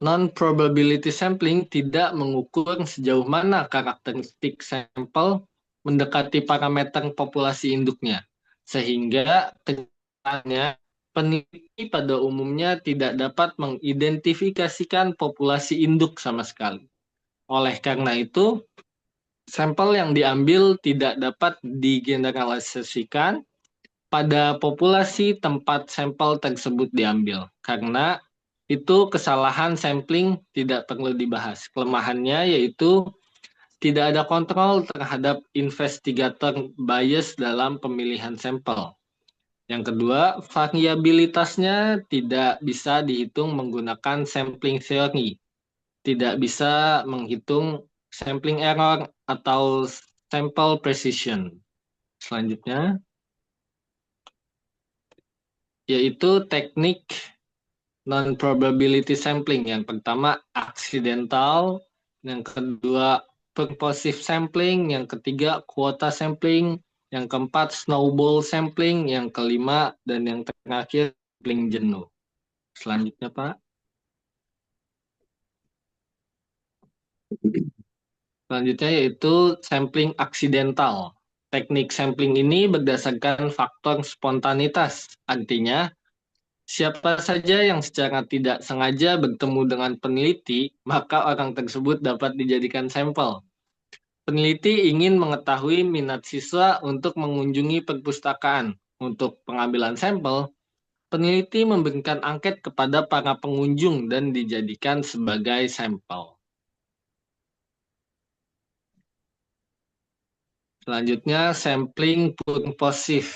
non-probability sampling tidak mengukur sejauh mana karakteristik sampel mendekati parameter populasi induknya, sehingga kenyataannya peneliti pada umumnya tidak dapat mengidentifikasikan populasi induk sama sekali. Oleh karena itu, sampel yang diambil tidak dapat digeneralisasikan pada populasi tempat sampel tersebut diambil, karena itu kesalahan sampling tidak perlu dibahas. Kelemahannya yaitu tidak ada kontrol terhadap investigator bias dalam pemilihan sampel. Yang kedua, variabilitasnya tidak bisa dihitung menggunakan sampling theory. Tidak bisa menghitung sampling error atau sample precision. Selanjutnya, yaitu teknik non-probability sampling. Yang pertama, accidental. Yang kedua, purposive sampling. Yang ketiga, quota sampling. Yang keempat, snowball sampling. Yang kelima, dan yang terakhir, sampling jenuh. Selanjutnya, Pak. Selanjutnya yaitu sampling accidental. Teknik sampling ini berdasarkan faktor spontanitas. Artinya, siapa saja yang secara tidak sengaja bertemu dengan peneliti, maka orang tersebut dapat dijadikan sampel. Peneliti ingin mengetahui minat siswa untuk mengunjungi perpustakaan. Untuk pengambilan sampel, peneliti memberikan angket kepada para pengunjung dan dijadikan sebagai sampel. Selanjutnya, sampling purposive.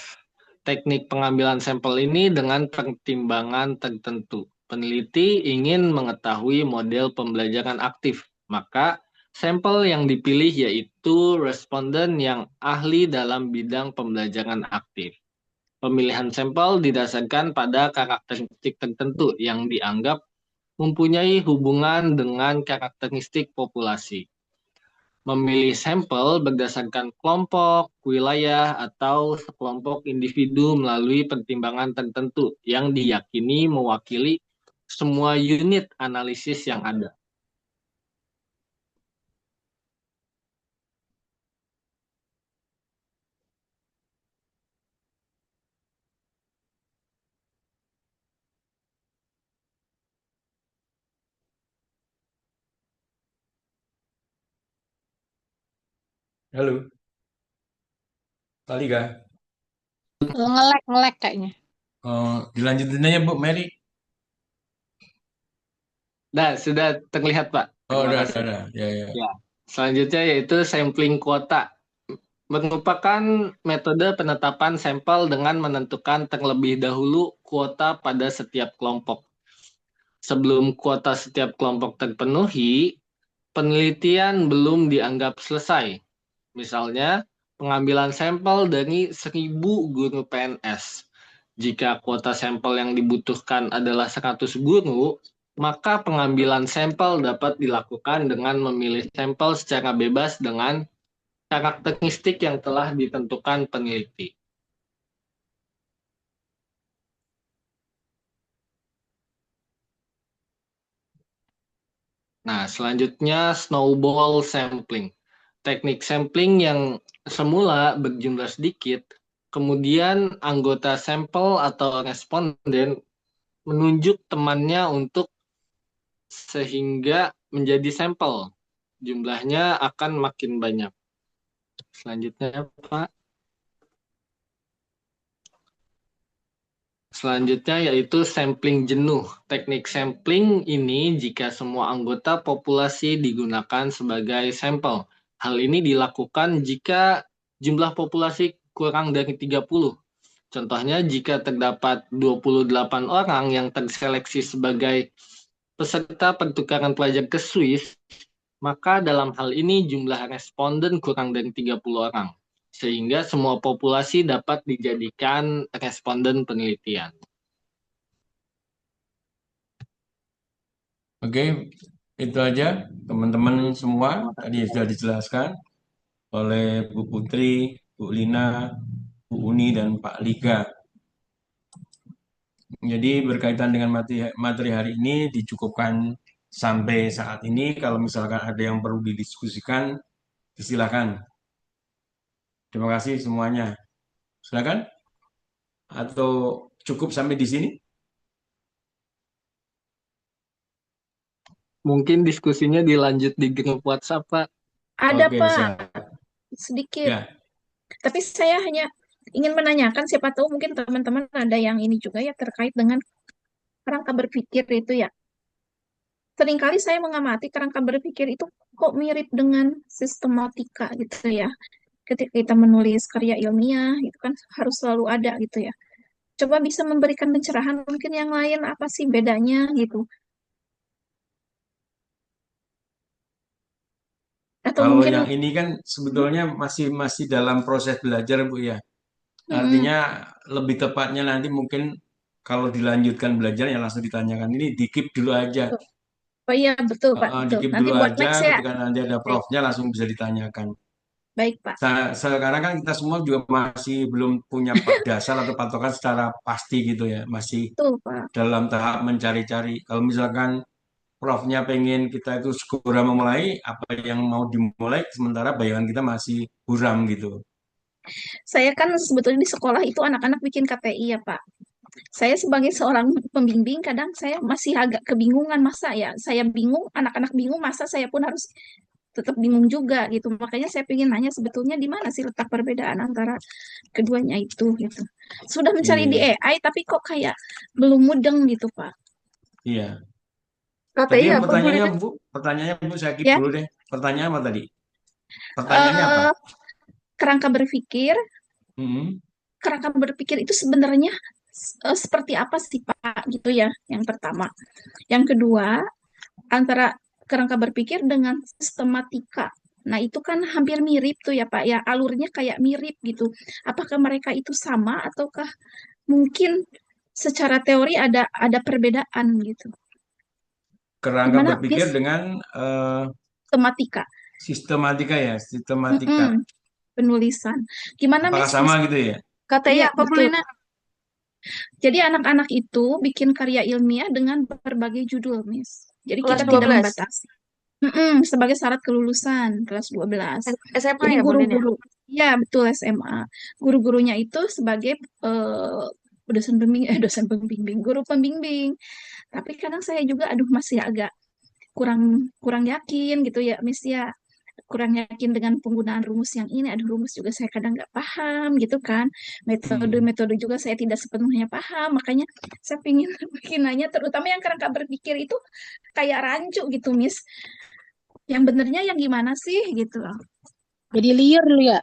Teknik pengambilan sampel ini dengan pertimbangan tertentu. Peneliti ingin mengetahui model pembelajaran aktif, maka sampel yang dipilih yaitu responden yang ahli dalam bidang pembelajaran aktif. Pemilihan sampel didasarkan pada karakteristik tertentu yang dianggap mempunyai hubungan dengan karakteristik populasi. Memilih sampel berdasarkan kelompok, wilayah, atau sekelompok individu melalui pertimbangan tertentu yang diyakini mewakili semua unit analisis yang ada. Halo, Talika. Ngelek kayaknya. Dilanjutin aja Bu Mary. Nah, sudah terlihat Pak. Oh, Terima udah, kasih. udah. Ya, ya. Ya. Selanjutnya yaitu sampling kuota. Merupakan metode penetapan sampel dengan menentukan terlebih dahulu kuota pada setiap kelompok. Sebelum kuota setiap kelompok terpenuhi, penelitian belum dianggap selesai. Misalnya, pengambilan sampel dari 1.000 guru PNS. Jika kuota sampel yang dibutuhkan adalah 100 guru, maka pengambilan sampel dapat dilakukan dengan memilih sampel secara bebas dengan karakteristik yang telah ditentukan peneliti. Nah, selanjutnya snowball sampling. Teknik sampling yang semula berjumlah sedikit, kemudian anggota sampel atau responden menunjuk temannya untuk sehingga menjadi sampel. Jumlahnya akan makin banyak. Selanjutnya, Pak. Selanjutnya yaitu sampling jenuh. Teknik sampling ini jika semua anggota populasi digunakan sebagai sampel. Hal ini dilakukan jika jumlah populasi kurang dari 30. Contohnya jika terdapat 28 orang yang terseleksi sebagai peserta pertukaran pelajar ke Swiss, maka dalam hal ini jumlah responden kurang dari 30 orang. Sehingga semua populasi dapat dijadikan responden penelitian. Oke, itu aja teman-teman semua. Tadi sudah dijelaskan oleh Bu Putri, Bu Lina, Bu Uni, dan Pak Liga. Jadi berkaitan dengan materi hari ini dicukupkan sampai saat ini. Kalau misalkan ada yang perlu didiskusikan, silakan. Terima kasih semuanya. Silakan. Atau cukup sampai di sini? Mungkin diskusinya dilanjut di grup WhatsApp, Pak. Ada, Oke, Pak, siap. sedikit. Ya, Tapi saya hanya ingin menanyakan, siapa tahu mungkin teman-teman ada yang ini juga ya terkait dengan kerangka berpikir itu ya. Seringkali saya mengamati kerangka berpikir itu kok mirip dengan sistematika gitu ya. Ketika kita menulis karya ilmiah, itu kan harus selalu ada gitu ya. Coba bisa memberikan pencerahan mungkin yang lain apa sih bedanya gitu. Atau kalau mungkin yang ini kan sebetulnya masih dalam proses belajar, Bu ya. mm, Artinya lebih tepatnya nanti mungkin kalau dilanjutkan belajar ya langsung ditanyakan ini di-keep dulu aja. oh iya betul Pak, betul. Di-keep Nanti dulu buat aja next ya. ketika nanti ada Baik, profnya langsung bisa ditanyakan. baik Pak. Sekarang kan kita semua juga masih belum punya dasar atau patokan secara pasti gitu ya. Masih Betul Pak. dalam tahap mencari-cari. Kalau misalkan profnya pengen kita itu segera memulai apa yang mau dimulai, sementara bayangan kita masih buram gitu. Saya kan sebetulnya di sekolah itu anak-anak bikin KTI ya Pak. Saya sebagai seorang pembimbing kadang saya masih agak kebingungan masa ya. Saya bingung, anak-anak bingung, masa saya pun harus tetap bingung juga gitu. Makanya saya ingin nanya sebetulnya di mana sih letak perbedaan antara keduanya itu gitu. Sudah mencari di Iya, AI tapi kok kayak belum mudeng gitu Pak. iya. Tadi KTI yang apa Bu pertanyaannya Lina? Bu, pertanyaannya Bu saya keep Ya, dulu deh. Pertanyaan apa tadi? Pertanyaannya apa? eh kerangka berpikir, Hmm, kerangka berpikir itu sebenarnya seperti apa sih Pak gitu ya. Yang pertama. Yang kedua, antara kerangka berpikir dengan sistematika. Nah, itu kan hampir mirip tuh ya Pak ya, alurnya kayak mirip gitu. Apakah mereka itu sama ataukah mungkin secara teori ada perbedaan gitu. Kerangka Gimana, berpikir Miss? dengan Sistematika. sistematika ya, sistematika. Mm-mm, penulisan. Gimana, Apakah Miss? sama gitu ya? KTI Iya, apa Bu betul. Lina? Jadi anak-anak itu bikin karya ilmiah dengan berbagai judul, Miss. Jadi Kelas kita tidak 12. membatasi. Sebagai syarat kelulusan kelas 12. SMA Jadi ya Bu Lina? guru-guru, ya betul SMA. Guru-gurunya itu sebagai dosen pembimbing, guru pembimbing. Tapi kadang saya juga, aduh masih agak kurang kurang yakin gitu ya, Miss ya. Kurang yakin dengan penggunaan rumus yang ini. Aduh, rumus juga saya kadang nggak paham gitu kan. Hmm. Metode-metode juga saya tidak sepenuhnya paham. Makanya saya ingin bikin nanya, terutama yang kerangka berpikir itu kayak rancu gitu, Miss. Yang benernya yang gimana sih gitu loh. Jadi liar lu ya.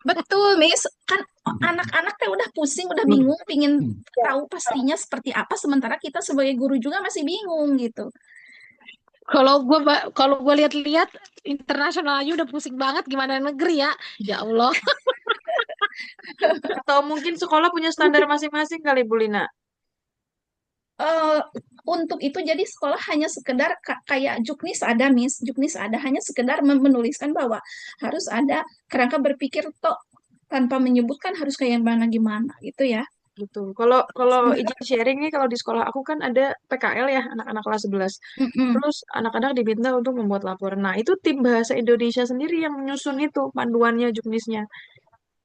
Betul, Miss. Kan anak-anak teh udah pusing, udah bingung, pingin tahu pastinya seperti apa, sementara kita sebagai guru juga masih bingung gitu. Kalau gue lihat-lihat internasional aja udah pusing banget, gimana negeri ya. Ya Allah. Atau mungkin sekolah punya standar masing-masing kali Bu Lina? eh untuk itu jadi sekolah hanya sekedar kayak Juknis ada Miss, Juknis ada hanya sekedar menuliskan bahwa harus ada kerangka berpikir toh tanpa menyebutkan harus kayak gimana gimana gitu ya. Gitu. Kalau izin sharing nih, kalau di sekolah aku kan ada PKL ya, anak-anak kelas 11. Mm-mm. Terus anak-anak diminta untuk membuat laporan. Nah, itu tim bahasa Indonesia sendiri yang menyusun itu panduannya, juknisnya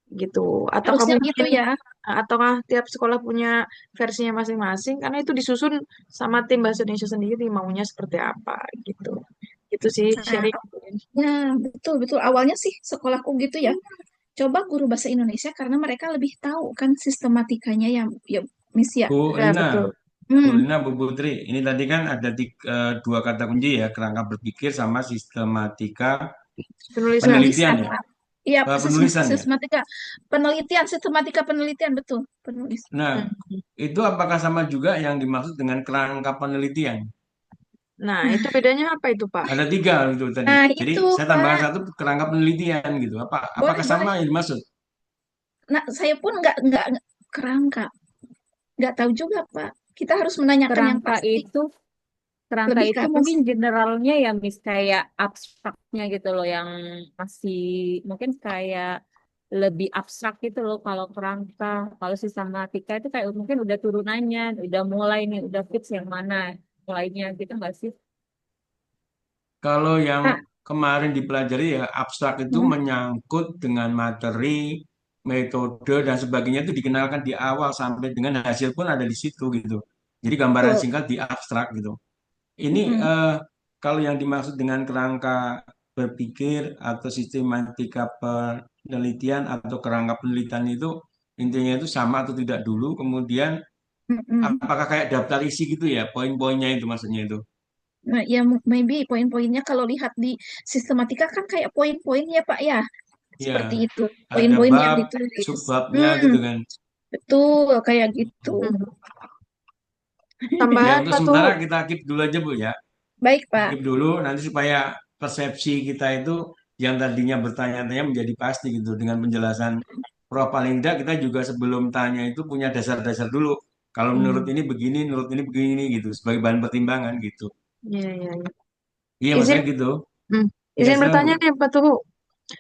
gitu. Atau Harusnya kamu gitu mungkin ya. ataukah tiap sekolah punya versinya masing-masing karena itu disusun sama tim bahasa Indonesia sendiri maunya seperti apa gitu. Itu sih Nah, sharing. ya betul betul awalnya sih sekolahku gitu ya. Coba guru bahasa Indonesia karena mereka lebih tahu kan sistematikanya yang ya Misia. Bu Ya, Lina, betul. Bu Hmm, Lina, Bu Putri, ini tadi kan ada dua kata kunci ya, kerangka berpikir sama sistematika Penulisan. penelitian penulisan. ya, Iya, penulisan ya. sistematika penelitian, betul. Penulis. Nah, Hmm. itu apakah sama juga yang dimaksud dengan kerangka penelitian? Nah, itu bedanya apa itu, Pak? Ada tiga itu tadi. Nah, Jadi itu saya tambahkan Pak. satu kerangka penelitian gitu. Boleh, Apakah sama boleh. yang dimaksud? Nah, saya pun nggak kerangka. Nggak tahu juga, Pak. Kita harus menanyakan yang Kerangka pasti. itu kerangka Lebih ke itu apa mungkin sih? generalnya ya mis kayak abstraknya gitu loh yang masih mungkin kayak lebih abstrak gitu loh kalau kerangka. Kalau sistematika itu kayak mungkin udah turunannya, udah mulai nih, udah fix yang mana mulainya gitu nggak sih? Kalau yang Nah, kemarin dipelajari ya abstrak itu hmm, menyangkut dengan materi, metode dan sebagainya itu dikenalkan di awal sampai dengan hasil pun ada di situ gitu. Jadi gambaran betul. singkat di abstrak gitu. Ini Mm-mm. kalau yang dimaksud dengan kerangka berpikir atau sistematika penelitian atau kerangka penelitian itu intinya itu sama atau tidak dulu, kemudian Mm-mm. apakah kayak daftar isi gitu ya, poin-poinnya itu maksudnya itu. Nah, ya maybe poin-poinnya kalau lihat di sistematika kan kayak poin-poin ya Pak ya. Ya, Seperti itu. ada Poin-poin yang bab, ditulis. subbabnya Hmm, gitu kan. betul kayak gitu. Hmm. Ya, Tambahan, untuk Pak sementara Tuhu. kita keep dulu aja Bu ya. Baik Pak. Skip dulu nanti supaya persepsi kita itu yang tadinya bertanya-tanya menjadi pasti gitu dengan penjelasan Prof. Paling tidak kita juga sebelum tanya itu punya dasar-dasar dulu. Kalau menurut Hmm. ini begini, menurut ini begini gitu sebagai bahan pertimbangan gitu. Iya, iya, iya. Iya Izin, maksudnya gitu. hmm. Ya Izin silakan Bu. bertanya nih, Pak Tuhu.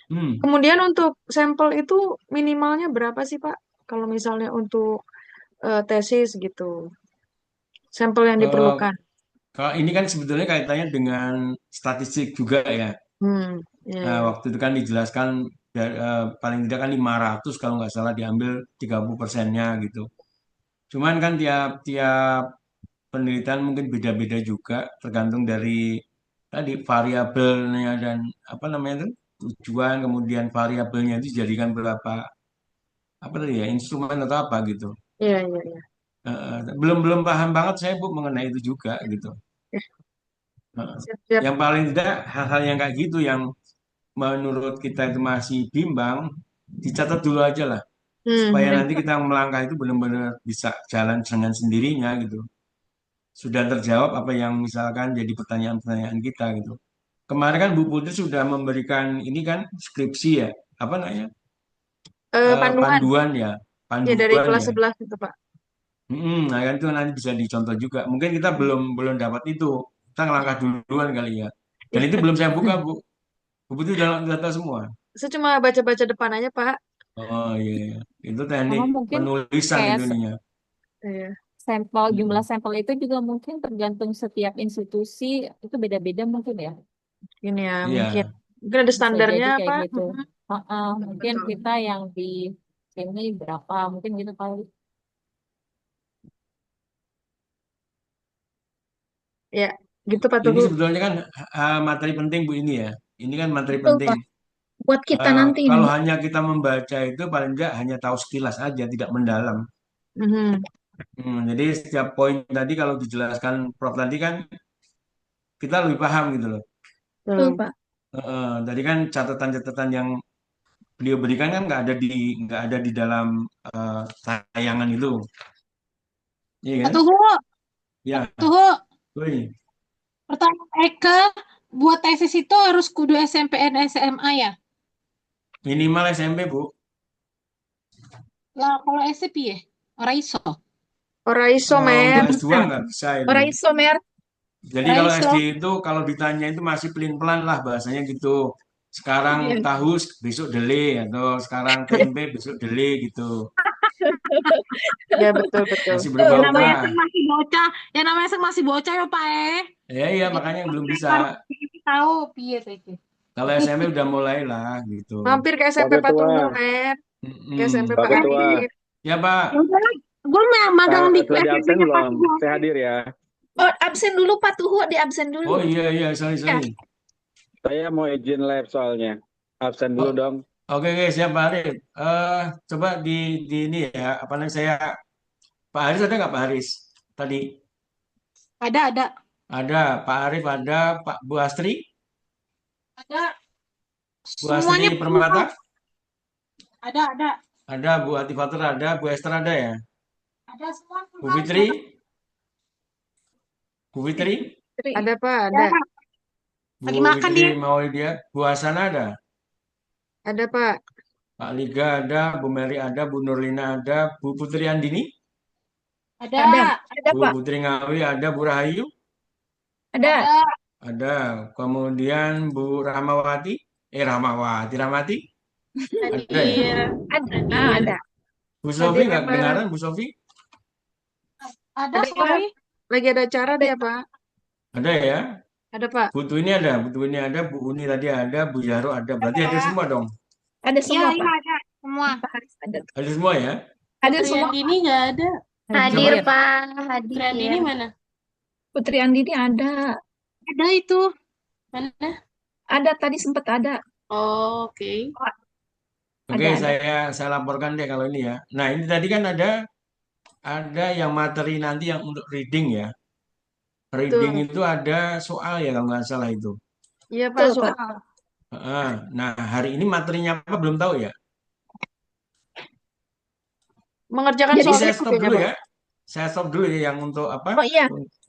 Hmm. Kemudian untuk sampel itu minimalnya berapa sih, Pak? Kalau misalnya untuk tesis gitu, sampel yang Eh, diperlukan. Kalau ini kan sebetulnya kaitannya dengan statistik juga ya. Hmm. Iya, Nah, iya. waktu itu kan dijelaskan paling tidak kan 500 kalau nggak salah diambil 30%-nya gitu. Cuman kan tiap-tiap penelitian mungkin beda-beda juga tergantung dari tadi variabelnya dan apa namanya itu tujuan kemudian variabelnya itu dijadikan berapa apa tadi ya instrumen atau apa gitu. Iya, iya, iya. Belum belum paham banget saya Bu mengenai itu juga gitu. Ya, Eh, siap-siap. yang paling tidak hal-hal yang kayak gitu yang menurut kita itu masih bimbang dicatat dulu aja lah supaya Hmm. nanti kita melangkah itu benar-benar bisa jalan dengan sendirinya gitu. Sudah terjawab apa yang misalkan jadi pertanyaan-pertanyaan kita gitu. Kemarin kan Bu Putri sudah memberikan ini kan skripsi ya, apa namanya? Panduan Panduan ya, ya dari panduan kelas ya. 11 itu, Pak. Nah kan itu nanti bisa dicontoh juga. Mungkin kita belum belum dapat itu. Kita ngelangkah duluan kali ya. Dan Iya. itu belum saya buka Bu. Bu Putri udah tahu semua. Saya cuma baca-baca depan aja, Pak. Oh iya, iya. Itu teknik Sama mungkin penulisan kayak itu ininya. Iya. sampel jumlah Mm-mm. sampel itu juga mungkin tergantung setiap institusi itu beda-beda mungkin ya. Ini ya, mungkin. Iya, Mungkin ada Bisa standarnya, jadi kayak Pak. gitu. Mungkin Betul. kita yang di sini berapa, mungkin gitu kali. Ya, gitu Pak ini Tuhu. sebetulnya kan materi penting Bu ini ya. Ini kan materi Betul penting. Pak. Buat kita nanti ini. Kalau hanya kita membaca itu paling enggak hanya tahu sekilas aja, tidak mendalam. Mhm. Jadi setiap poin tadi kalau dijelaskan Prof tadi kan kita lebih paham gitu loh. Betul Betul. Pak. Tadi kan catatan-catatan yang beliau berikan kan nggak ada di dalam tayangan itu, iya Pak kan? Tuhu, Pak Ya, Tuhu, Woi, pertanyaan Eka, buat tesis itu harus kudu SMP dan SMA ya? minimal SMP Bu. Lah kalau SMP ya, ora iso. Ora iso, Untuk Mer. S2 Nah, nggak bisa itu. orang isomer. Jadi Ora kalau iso. SD itu kalau ditanya itu masih pelin-pelan lah bahasanya gitu. Sekarang Iya. tahu besok dele atau sekarang tempe besok dele gitu. Ya, betul, betul. Masih Ya Betul, namanya Pak. berubah-ubah. sih masih bocah, ya namanya sih masih bocah ya Pak Ya iya Itu makanya yang belum bisa. harus tahu piye itu. Kalau SMP udah mulai lah gitu. Hampir ke SMP Pak Pak Tuhu, Ketua, Mer. Ke SMP Mm-mm. Pak Pak Ketua, Adit. Ya Pak. Gue magang di sudah di absen SMP-nya Pak belum? Tuhu. Saya hadir ya. Oh, absen dulu Pak Tuhu, di absen dulu. Oh iya iya sorry Ya. sorry. Saya mau izin live soalnya. Absen dulu Oh, dong. oke oke siap Pak Arif. Coba di ini ya apa namanya saya Pak Haris ada nggak Pak Haris? Tadi Ada. ada Pak Arif, ada Pak Bu Astri, Ada. Bu Astri Semuanya Permata, ada. ada Bu Atifatur, ada Bu Esther, ada ya? Ada semua. Bu Fitri, Bu Fitri, Ada Pak, ada. Bu Lagi makan Fitri dia. Maulidia, Bu Hasana ada, Ada Pak. Pak Liga ada, Bu Mary ada, Bu Nurlina ada, Bu Putri Andini, Ada. Bu Pak. Putri Ngawi ada, Bu Rahayu Ada. ada, kemudian Bu Rahmawati, Rahmawati, Rahmati, ada ya? Ada. Bu Sofi Hadir nggak Pak. kedengaran, Bu Sofi? Ada Ada Pak. Lagi ada acara dia Pak. Ada ya? Ada Pak. Bu Tuni ada, Bu Uni tadi ada, Bu Yaro ada, berarti ada semua dong. Ada semua, Iya, Pak. ada. Semua. Pak Haris ada. Ada semua ya? Ada Putri semua. Andini nggak ada. Hadir, Siapa? Pak. Putri Andini Hadir. mana? Putri Andini ada. Ada itu. Mana? Ada tadi sempat ada. Oh, oke. Oke, Ada. saya laporkan deh kalau ini ya. Nah, ini tadi kan ada yang materi nanti yang untuk reading ya. Reading Betul. itu ada soal ya kalau nggak salah itu. Iya Pak, Betul, Pak. soal. Nah, hari ini materinya apa belum tahu ya. Mengerjakan Jadi soal Saya itu stop kayaknya dulu Pak. ya. Saya stop dulu ya yang untuk apa? Oh iya.